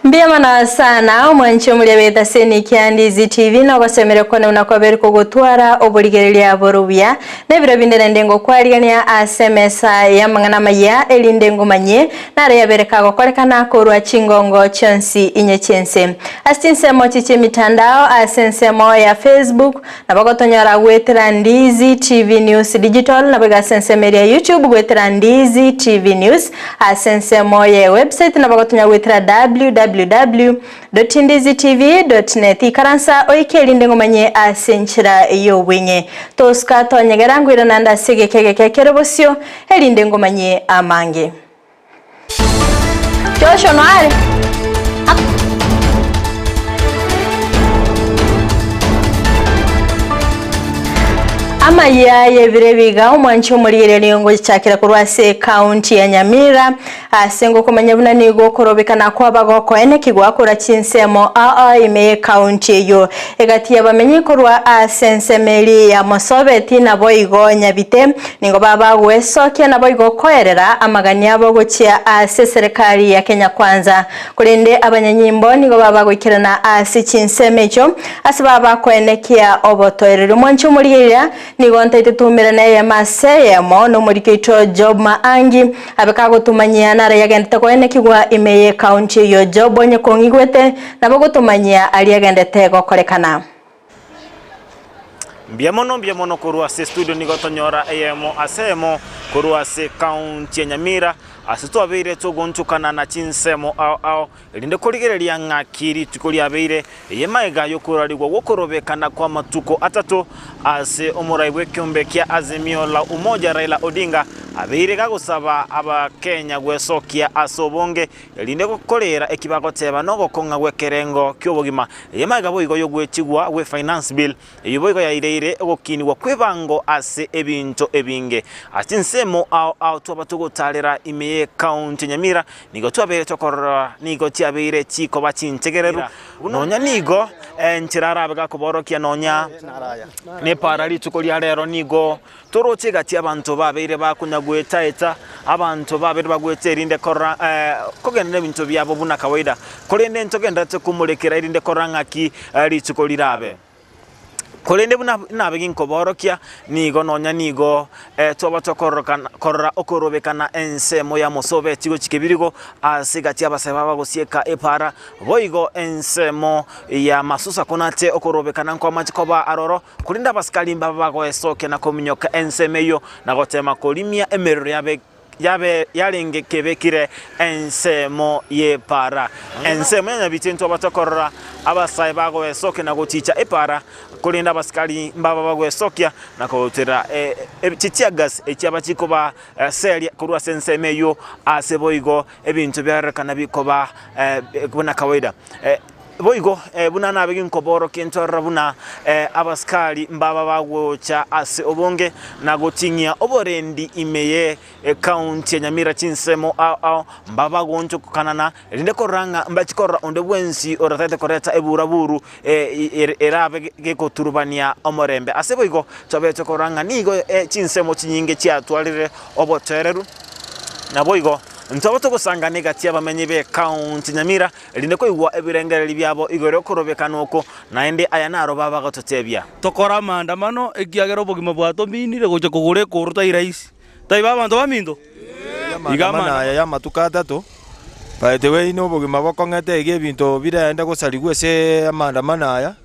Mbiyamana sana mwancho mulebeta Kisii and Ndizi TV na basemere kone unakwabere kugutwara oburigereria borubya nebiro bindene ndengo kwarigania asemesa ya mangana maya elindengo manye nare yabereka gokorekana korwa chingongo chonsi inyechense astinse mochiche mitandao asensemo ya Facebook na bagotonyara gwetera Ndizi TV News Digital na bagasensemere ya YouTube gwetera Ndizi TV News asensemo ya website na bagotonya gwetera www.ndizitv.net ikaransa oikeli ndengomanye asenchira iyo wenye toska tonyegera ngwira nanda segekege Kerubo elinde ngomanye amange Joshua noare Amayia yebirebiga umwanchi umurire niyongo chakira kurwase county ya Nyamira asengo kumanya bunani go korobekana kwa bagoko ene kigwakora Chinsemo ime county yo egati yabamenyi kurwa asensemeli ya Mosobeti na boigo Nyabite ningo baba wesoke na boigo koerera amaganya abo gochia serikali ya Kenya Kwanza kurinde abanyanyimbo ningo baba gwikirana Chinsemecho asibaba kwenekia obotoerera umwanchi umurire nigonta itutumira naye maseye mono murikito job maangi abekago tumanyia nara yagenda ko enekigwa imeye county yo job onye kongigwete nabo gutumanyia ali yagenda tego korekana Mbiamono kurwa se studio nigotonyora ayemo asemo kurwa se county ya Nyamira asito abire tuguntukana na Chinsemo elinde kurigereria ngakiri tukuri abire yemaega yokurarigwa gukorobekana kwa matuko atatu ase omuraibwe kyombe kya Azimio la Umoja Raila Odinga abire gagusaba aba Kenya gwesokia asobonge elinde gukorera ekibagoteba no gokonga gwekerengo kyobogima yemaega boigo yogwechigwa we finance bill yiboigo yaire gokinwa kwebango ase ebinto ebinge Chinsemo twabatugotalera ime county Nyamira nigo twabere tokora nigo tiabere chiko bachintegerero nonya nigo enchirara bega kuborokia nonya ne parali tukolia rero nigo torochega ti abantu babere bakunyagwetaeta abantu babere bagwetera inde kora kogenda nebintu byabo buna kawaida kolende ntogenda tukumulekera inde korangaki litukolirabe kolende buna nabegin koborokia nigo nonya nigo toba tokorora okorobekana ensemo ya Mosobeti gochikebirigo asigati abaseba bagosieka epara boigo ensemo ya masusa konate okorobekana kwa machikoba aroro kulinda baskali mbaba goesoke na kominyoka ensemeyo na gotema kolimia emerero yalenge kebekire ensemo ye para ensemo ya bitinto batokorora abasai bago esoke na goticha epara kulinda baskali mbaba bago esokia na kotera chitia gas ekyabachikoba seria kurwa sensemeyo aseboigo ebintu byarekana bikoba kuna kawaida boigo buna nabegin koboro kentora buna abaskali mbaba bagwocha ase obonge na gotingia oborendi imeye county ya Nyamira Chinsemo mbaba goncho kanana rinde koranga mbachikora onde bwensi oratete koreta eburaburu erabe gekoturubania omorembe ase boigo tobeto koranga nigo Chinsemo chinyinge chiatwalire obotereru na boigo ntobato gusanga negatia bamenye be county Nyamira rinde ko igwa ebirengereri byabo igore korobekana uko naende aya naro baba gatotebya tokora maandamano ekiagero bogima bwato binire goje kugure kuruta iraisi tai baba ndo bamindo igama ya matuka tatu by the way no bogima bokongete ebintu birenda gusarigwe se maandamano aya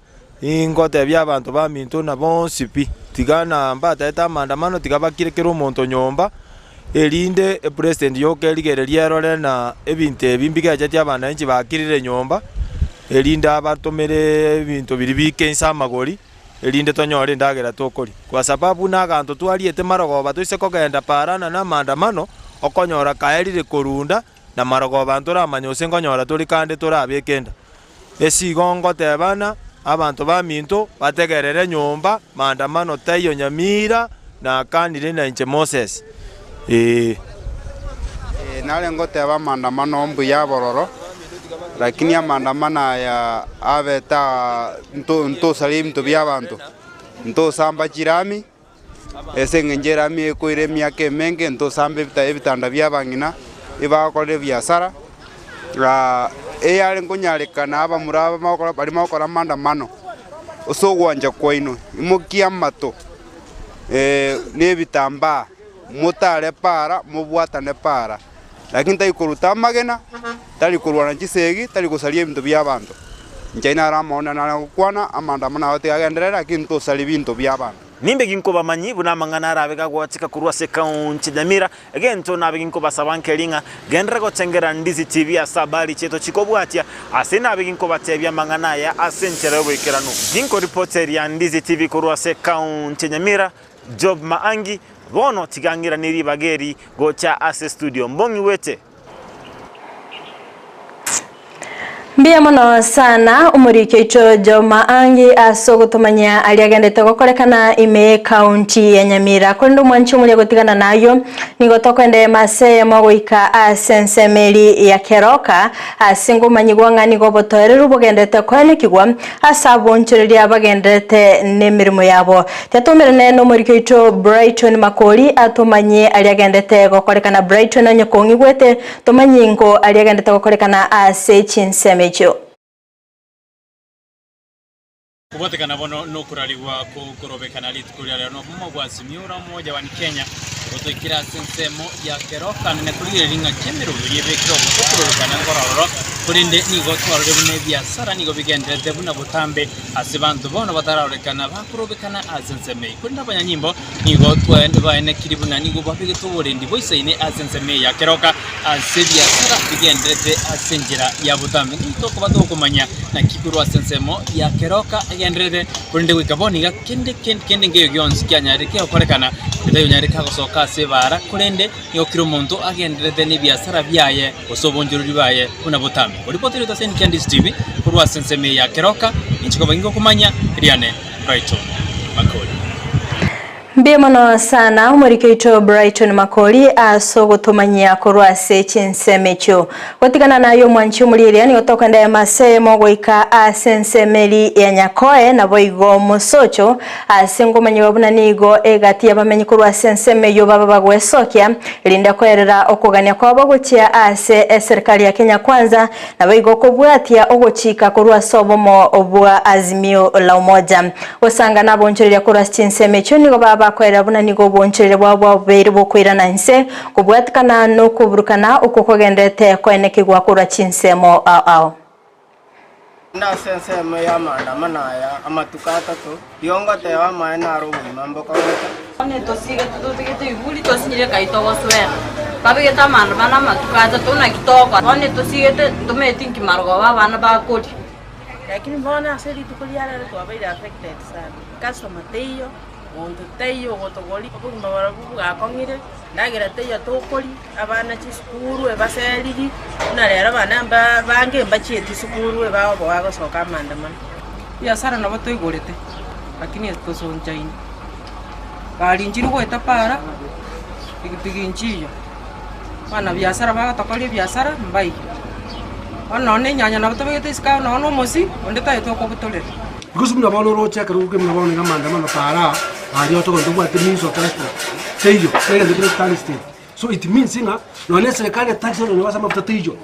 ingote byabantu baminto na bonsipi tigana mbata eta maandamano tigabakire kero omonto nyomba elinde president yoke ligereria role na ebintu ebimbiga jati abana inchi bakirire nyomba elinde abatomere ebintu biribike insamagori elinde tonyore ndagera tokori kwa sababu naganto twaliete marogoba toise kogenda parana na maandamano okonyora kaerire korunda na marogoba ntora manyose ngonyora turi kande torabekenda esigongo tebana abantu baminto bategerere nyomba maandamano tayo Nyamira na kanire na inche Moses nale ngoteba maandamano mbu ya bororo lakini maandamano ya abeta nto salim to byabantu nto samba chirami esengenjerami ekoire myake menge nto sambe ebitanda byabangina ibakole byasara eyale nkonyarekana aba muraba makora bali makora maandamano usogwanja kwaino imukia mato nebitamba mutale para mubwatane para lakini taikuruta magena talikurwana chisegi talikusalia ibintu by'abantu njaina ramona na kwana amandamano ate agenderera lakini tosali bintu by'abantu nimbe ginko bamanyi buna mangana arabega gwatika kurwase kaunti Nyamira agento nabeginko basabankelinga gendera gotengera Ndizi TV asabali cheto chikobwatia asena abeginko batebya mangana ya asenchera bwekerano ginko reporter ya Ndizi TV kurwase kaunti Nyamira Job Maangi bono tigangira niri bageri gocha ase studio mbongi wete Mbia muno sana umurike icho Joma Angi asogotomanya aliagendete gukorekana ime county ya Nyamira kondo mwanchi muri gutigana nayo nigotokwende mase mogoika asensemeli ya Keroka asingo manyigwanga nigobotorera ubugendete kwanekigwa asabonchereria abagendete nemirimo yabo tatumirene no murike icho Brighton Makori atomanye aliagendete gukorekana Brighton anyokongi gwete tomanyingo aliagendete gukorekana ase Chinsa kubotekana bono no kuraliwa kurobekana litukulia no mugwasi miura moja wa Kenya gutwikira sensemo ya Keroka ne kulire ringa kemero yebekiro kurobekana ngororo kurinde nigo twarore bune biasara nigo bigendete buna butambe asibantu bono batararekana bakurobekana azenseme kurinda abanyanyimbo nigo twende baene kiribuna nigo bafigito burindi boiseine azenseme ya Keroka asebiasara bigendete asenjira ya butambe nito kubato kumanya na kipirwa sensemo ya Keroka agendrede kurinde wikaboni kende ngeyo gyonsi kyanyarike okorekana bidayo nyarika gosoka sebara kurinde yokiro muntu agendrede ni biasara byaye osobonjururi baye una butambe uripotero taseni Ndizi TV kurwa senseme ya Keroka inchiko bango kumanya Riane Brighton Makoli Mbiemono sana umurike ito Brighton Makoli asogotomanya kurwase Chinsemecho watikana nayo mwanchi umuriria ni otokanda ya mase mogoika asensemeli ya Nyakoe na boigo musocho asengo manyibabuna nigo egati yabamenyi kurwase nsemeyo baba bagwesokia ilinda kwerera okugania kwa bagochia ase serikali ya Kenya kwanza na boigo kubwatia ogochika kurwase obomo obwa azimio la umoja osanga nabonchereria kurwase Chinsemecho nigo baba kwera buna nigo boncherere bwabo bere bokwirana nse kubwatikana no kuburukana ukukogendete kwenekigwa kura Chinsemo ao nda sensemo ya maandamano ya amatukata to yongote wa maana robo mambo kwa one tosige tutigete ibuli tosinyire kaito waswera babigeta maandamano amatukata to na kitoko one tosigete tumetinki margo bana bakoti lakini mbona aseli tukuliana to abaida affected sana customer teyo onto teyo gotogoli obugima barabubu gakongire ndagira teyo tokoli abana chisukuru ebaseliri na lero bana bange mbacheti sukuru ebabo bagosoka maandamano biashara nabo toigorete lakini tosonjaini balinjiri gweta para piginchiyo bana biashara bagatokoli biashara mbai onone nyanya nabo tobegete iska no mosi onde tayo tokobutolera because mna bano rocha karuke mna bano ngamanda mano para ari oto ndo kwa means of transport teyo kaya the British state so it means inga no necessarily tax no was some of the teyo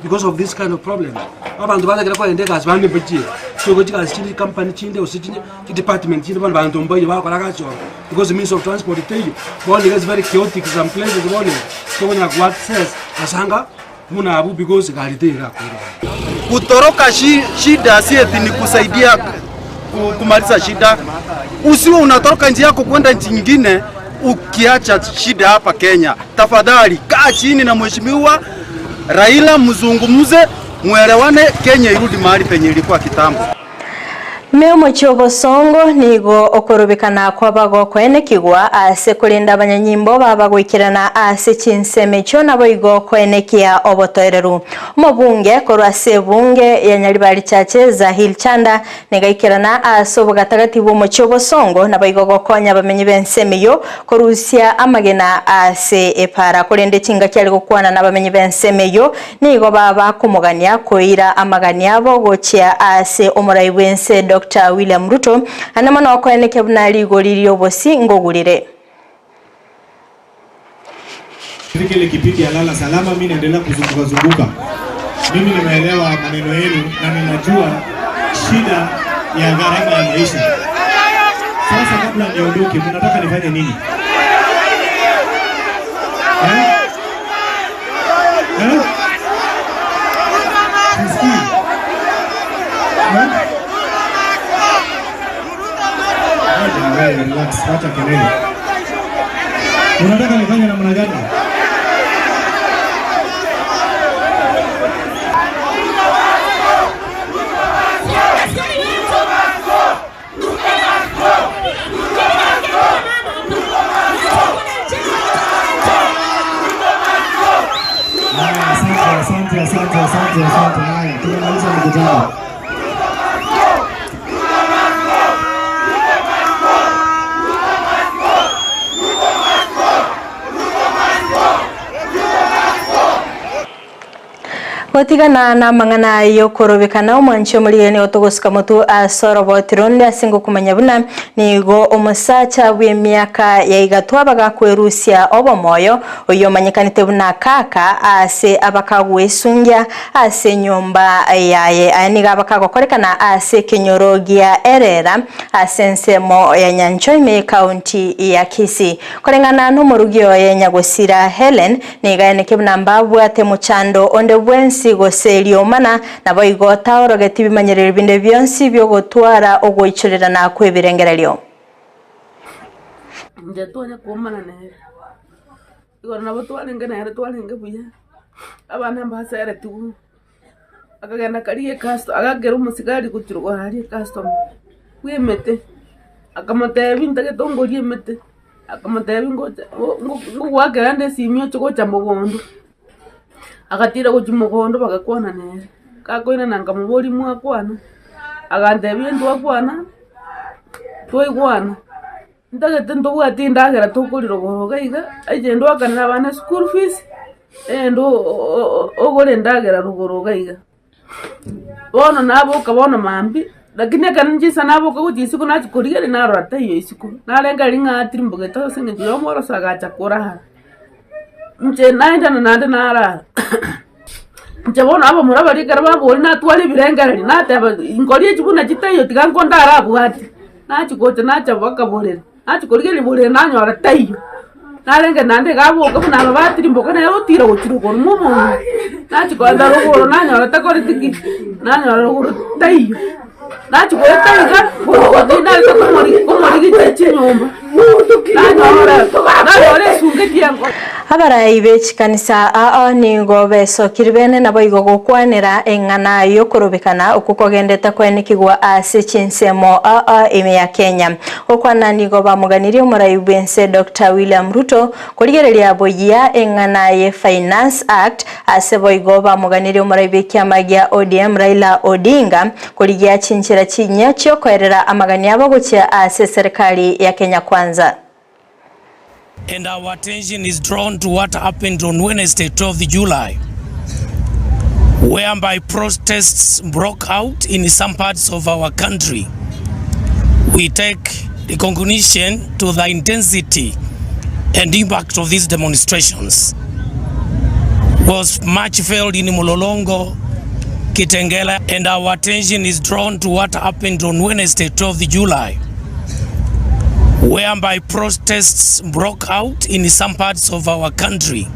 because of this kind of problem abantu bana kwa ndeka azibambe beji so go jika chindi company chinde osichinye department chinde bana bantu mbaye bakora kacho because the means of transport teyo bone is very chaotic some places bone so when what says asanga muna abu because galitera kutoroka shida si eti ni kusaidia kumaliza shida. Usiwe unatoroka nchi yako kwenda nchi nyingine ukiacha shida hapa Kenya. Tafadhali kaa chini na mheshimiwa Raila mzungumze, muelewane, Kenya irudi mahali penye ilikuwa kitambo. Meo chobo songo nigo okorobekana kwa bago kwenekigwa ase kulinda abanyanyimbo babagwikirana ase Chinsemecho na boigo kwenekia obotoereru mobunge korwase bunge ya Nyaribari chache za Hilchanda negaikirana ase obugatagatibu mu chobo songo na boigo gokonya bamenyi bensemeyo korusia amagena ase epara kulinde chinga kyali gukwana na bamenyi bensemeyo nigo baba kumugania koira amagania bo gochia ase omurai wense Dr. William Ruto anamana wakweneke bunali goliri obosi ngogulire kile kipindi ya lala salama mimi naendelea kuzunguka Mimi nimeelewa maneno yenu na ninajua shida ya gharama ya maisha. Sasa kabla niondoke, mnataka nifanye nini? Relax, wacha kelele. Unataka nifanye namna gani? Asante. Haya, tunamaliza mkutano. Gotigana na mangana yo korobekana omwancho muliyene otogosika mutu asorobotironde asingo kumanya buna nigo omusacha bw'emyaka ya igatwa bagakwerusia obomoyo oyo manyekanite buna kaka ase abakagwesungia ase nyumba yaye aniga abakagokorekana ase kenyorogia erera ase nsemo ya Nyanchoime County ya Kisii korengana n'umurugio ya Nyagosira Helen nigayeneke buna mbabwate muchando onde bwensi goselio mana nabo igota orogeti bimanyerere binde byonsi byo gotwara ogoichorera na kwebirengereryo njatone komana ne igora nabo twalenga na twalenga buya abana mbasere tu akagenda kariye kasto agagera umusigari kuturwa hari customer wemete akamata binta getongorie mete akamata bingoja ngo wagerande simyo chokocha mugondo agatira kuchumugondo bagakwana nere kakoina nanga mubori mwakwana agande bintu akwana toigwana ndagete ndobwati ndagera tokoriro gorogaiga agendo akana bana school fees endo ogore ndagera rugorogaiga bono nabo kabona mambi lakini akanjisa nabo kugutisiku nachikorigere naro atayo isiku nalenga linga tirimbogeto singe yomoro sagacha koraha nje naenda nande nara njabona abo murabari garaba boli natwali birengereri nateba ingoriye chibuna chitayo tigankonda arabu ati nachikote nacha bakaborera nachikorigere bole nanyora tayo nalenga nande gabo kabuna babatiri mboka na rotira gochiruko mumo nachikonda rogoro nanyora takori tiki nanyora rogoro tayo nachikote tayo go dina komori chinyomba nanyora sunge tiango abarayi bechikanisa nigo besokiribene nabo igogokwanira engana yo korobekana ukukogendeta kwenikigwa ase chinsemo ime ya Kenya okwana nigo bamuganiri omurayi bwense Dr. William Ruto korigereria boyia engana ye Finance Act ase boigo bamuganiri omurayi bekiamagia ODM Raila Odinga korigia chinchira chinyachyo kwerera amagani abo gochia ase serikali ya Kenya Kwanza. And our attention is drawn to what happened on Wednesday, 12th July, whereby protests broke out in some parts of our country. We take the conclusion to the intensity and impact of these demonstrations was much felt in Mulolongo, Kitengela, and our attention is drawn to what happened on Wednesday, 12th July, whereby protests broke out in some parts of our country.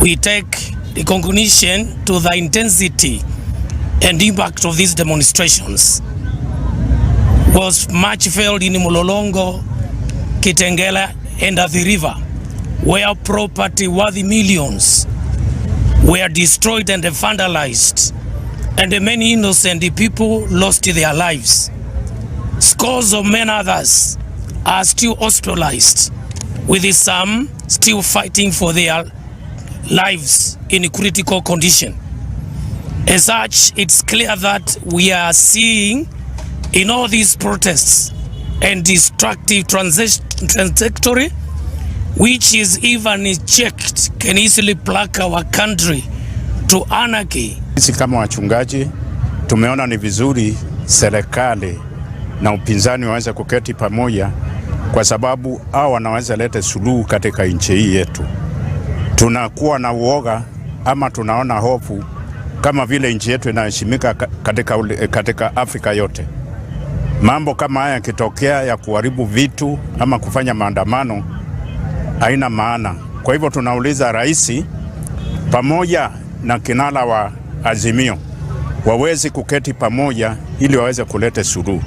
We take the conclusion to the intensity and impact of these demonstrations was much felt in Mulolongo, Kitengela, and the river, where property worth millions were destroyed and vandalized, and many innocent people lost their lives. Scores of many others are still hospitalized, with some still fighting for their lives in a critical condition. As such, it's clear that we are seeing in all these protests and destructive trajectory, which is even checked, can easily plug our country to anarchy. Sisi kama wachungaji tumeona ni vizuri serikali na upinzani waweze kuketi pamoja, kwa sababu hao wanaweza leta suluhu katika nchi hii yetu. Tunakuwa na uoga ama tunaona hofu kama vile nchi yetu inaheshimika katika Afrika yote. Mambo kama haya yakitokea ya kuharibu vitu ama kufanya maandamano haina maana. Kwa hivyo tunauliza rais pamoja na kinara wa Azimio wawezi kuketi pamoja ili waweze kuleta suluhu.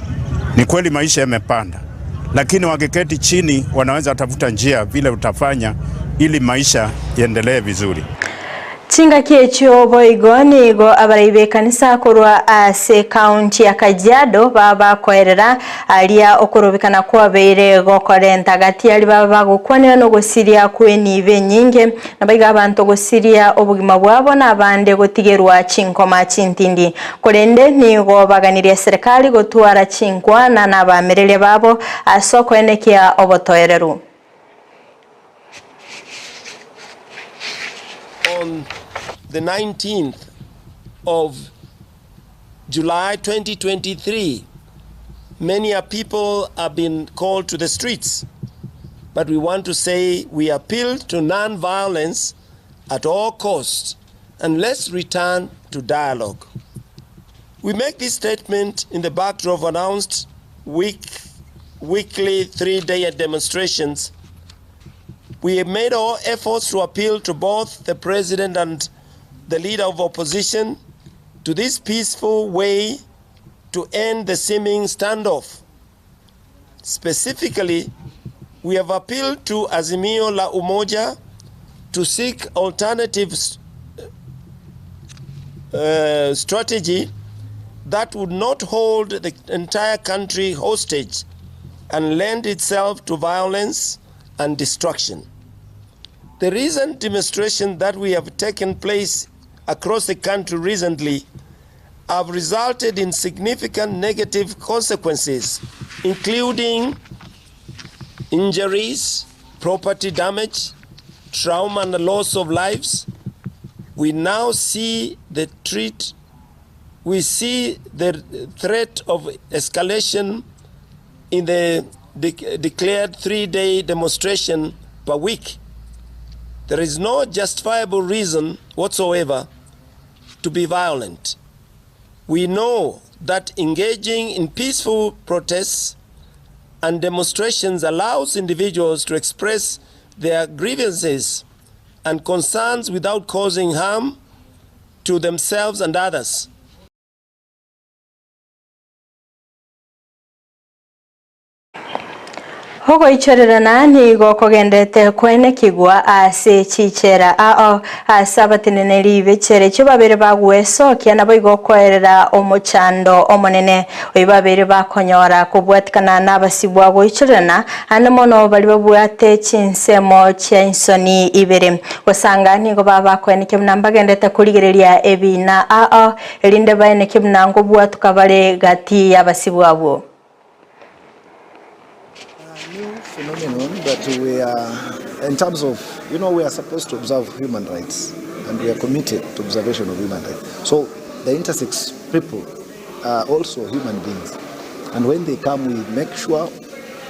Ni kweli maisha yamepanda, lakini wakiketi chini wanaweza tafuta njia vile utafanya ili maisha yaendelee vizuri. Chinga kiecho boigo nigo abaraibe kanisa kurwa ase county ya Kajiado baba koerera alia okurubikana kwa beire gokorenta gati ali baba gukwanira no gosiria kwenibe nyinge nabaiga abantu gosiria obugima bwabo nabande gotigerwa chinkoma chintindi kurende nigo baganiria serikali gotwara chinkwa na nabamerere babo asoko enekia obotoereru. On the 19th of July 2023, many people have been called to the streets, but we want to say we appeal to non-violence at all costs, and let's return to dialogue. We make this statement in the backdrop of announced weekly 3-day demonstrations. We have made all efforts to appeal to both the president and the leader of opposition to this peaceful way to end the seeming standoff. Specifically, we have appealed to Azimio la Umoja to seek alternative strategy that would not hold the entire country hostage and lend itself to violence and destruction. The recent demonstrations that we have taken place across the country recently have resulted in significant negative consequences, including injuries, property damage, trauma and the loss of lives. We now see the threat of escalation in the declared 3-day demonstration per week. There is no justifiable reason whatsoever to be violent. We know that engaging in peaceful protests and demonstrations allows individuals to express their grievances and concerns without causing harm to themselves and others. Hogo ichorerana nigo kogendete kwene kigwa ase chichera asabatinene libe chere cyo babere bagwesokia nabo igokoerera omochando omonene oyibabere bakonyora kubwatikana nabasibwa go ichorerana anamono bali babwate chinsemo chensoni ibere osanga nigo baba kwene kimnamba gendete kurigereria ebina elinde bayene kimnango bwatuka bale gati yabasibwabo. Phenomenon that we are, in terms of, we are supposed to observe human rights, and we are committed to observation of human rights. So the intersex people are also human beings, and when they come, we make sure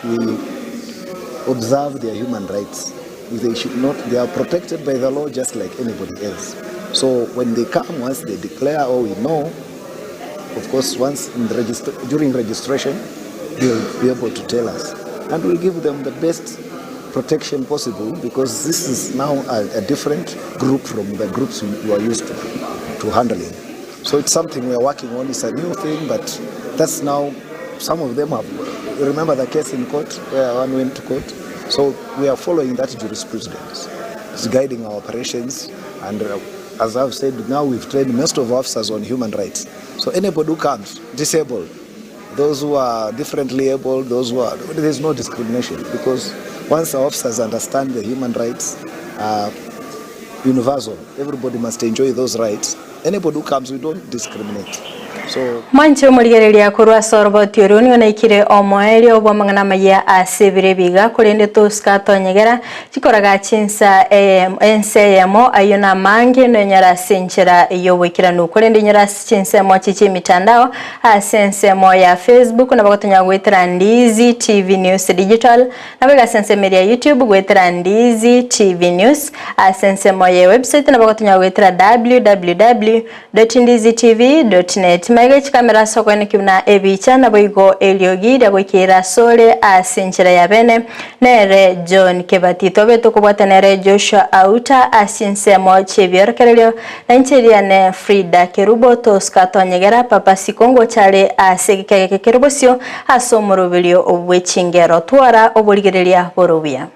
we observe their human rights. They are protected by the law just like anybody else. So when they come, once they declare, we know, of course, once during registration, they'll be able to tell us. And we'll give them the best protection possible, because this is now a different group from the groups we are used to handling. So it's something we are working on. It's a new thing, but that's now, some of them have, remember the case in court where one went to court? So we are following that jurisprudence. It's guiding our operations, and as I've said, now we've trained most of our officers on human rights. So anybody who comes disabled, those who are differently able, there's no discrimination, because once our officers understand the human rights are universal, everybody must enjoy those rights. Anybody who comes, we don't discriminate. So Manche murigereria kurwa sorbo tioroni ona ikire omoeli obwa mangana maya asebire biga kurende toska tonyegera chikoraga Chinsa enseyemo ayona mange no nyara senchera yowekira no kurende nyara Chinsa mo chichi mitandao asensemo ya Facebook na bagotonya gwetera Ndizi TV News Digital na baga sense media YouTube gwetera Ndizi TV News asensemo ya website na bagotonya gwetera www.ndizitv.net Magech kamera soko ni kibna ebicha na boigo eliogira gwikira sole asenchera ya bene nere John Kebatito beto kubata nere Joshua Auta asinsemo chebiorekerelio na ncheria ne Fridah Kerubo toska tonyegera papa sikongo chale asegikege Kerubosio asomorobilio obwechingero twara oboligerelia borobia.